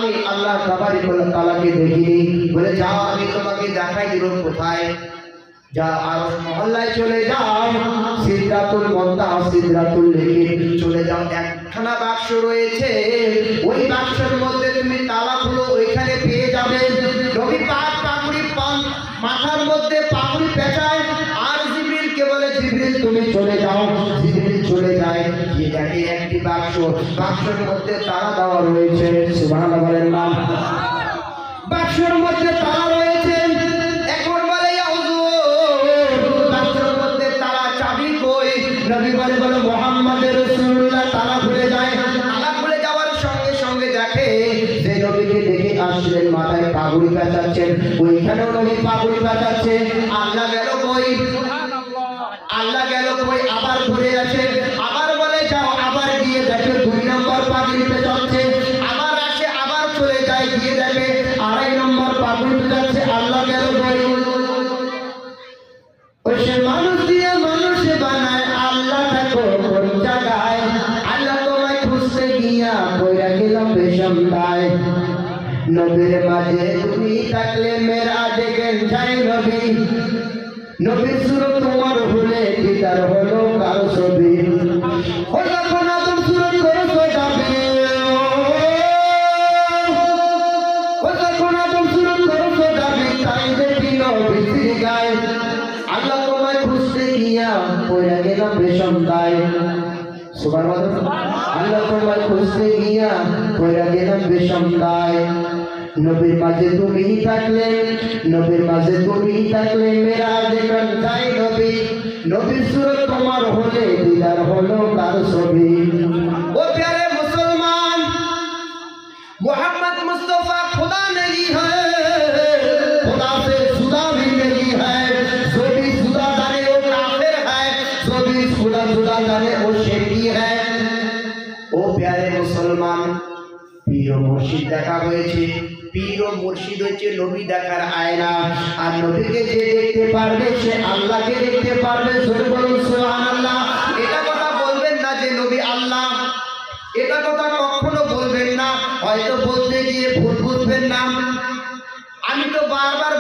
আমি আল্লাহ তাবারক ওয়া তাআলাকে দেখিনি। বলে যাও আমি তোমাকে দেখাই দিব কোথায়। যা আরশ মহল্লায় চলে যাও, সিদরাতুল মুনতাহা সিদরাতুল লেকে চলে যাও। একখানা বাক্স রয়েছে, ওই বাক্সের মধ্যে তুমি তালা খুলো, ওইখানে পেয়ে যাবে। নবী পাক পাগড়ি মাথার মধ্যে পাগড়ি পেঁচায়, আর জিবরিলকে বলে জিবরিল তুমি চলে যাও। জিবরিল চলে যায়, গিয়ে দেখে একটি বাক্স, বাক্সের মধ্যে তালা দেওয়া রয়েছে। সুবহানাল্লাহ বলেন না? বাক্সের মধ্যে তালা রয়েছে। এখন বলে ইয়া হুজুর, বাক্সের মধ্যে তালা, চাবি কই? নবী বলে বলে মুহাম্মদের রাসূলুল্লাহ। তালা খুলে যায়। তালা খুলে যাওয়ার সঙ্গে সঙ্গে দেখে যে নবীকে দেখে আসলেন, মাথায় পাগড়ি পেঁচাচ্ছেন, ওইখানেও নবী পাগড়ি পেঁচাচ্ছে। আল্লাহ গেল কই? আল্লাহ গেল কই? আবার ঘুরে আসে, আবার বলে যাও। আবার গিয়ে দেখে 2 নম্বর পাগড়ি পেঁচাচ্ছে। আবার আসে, আবার চলে যায়, গিয়ে দেখে 2.5 নম্বর পাগড়ি পেঁচাচ্ছে। আল্লাহ গেল কই? ওই সে মানুষ দিয়ে মানুষ বানায়, আল্লাহ থাকো কোন জায়গায়? আল্লাহ তোমায় খুঁজতে গিয়া কইরা গেলাম বেশমদায়। নবীর মাঝে তুমি থাকলে মেরাজে গেল যাই নবী। নবীর সুরত তোমার হলে দিদার হলো কারো ছবি। ও যখন আদম সুরত করেছো যাবে, ও যখন আদম সুরত করেছো যাবে, তাই দেখি নবীর গায়ে। আল্লাহ তোমায় খুঁজতে গিয়া কইরা গেলাম বেশমদায়। সুবহানাল্লাহ। আল্লাহ তোমায় খুঁজতে গিয়া কইরা গেলাম বেশমদায়। নবীর মাঝে তুমি থাকলে, নবীর মাঝে তুমি থাকলে মেরাজে গান যাই নবী। নবীর সুরত তোমার হলে দিদার হলো কার ছবি। ও প্যারে মুসলমান, मोहम्मद मुस्तफा खुदा नहीं है, खुदा से जुदा भी नहीं है। जो भी जुदा जाने वो काफिर है, जो भी खुदा जुदा जाने वो शिरकी है। ও প্যারে মুসলমান, পীর ও মুর্শিদ দেখা হয়েছে। পীর ও মুর্শিদ হচ্ছে নবী দেখার আয়না। আর নবীকে যে দেখতে পারবে সে আল্লাহকে দেখতে পারবে। জোরে বলুন সুবহানাল্লাহ। এটা কথা বলবেন না যে নবী আল্লাহ, এটা কথা কখনো বলবেন না। হয়তো বলতে গিয়ে ভুল বুঝবেন না। আমি তো বারবার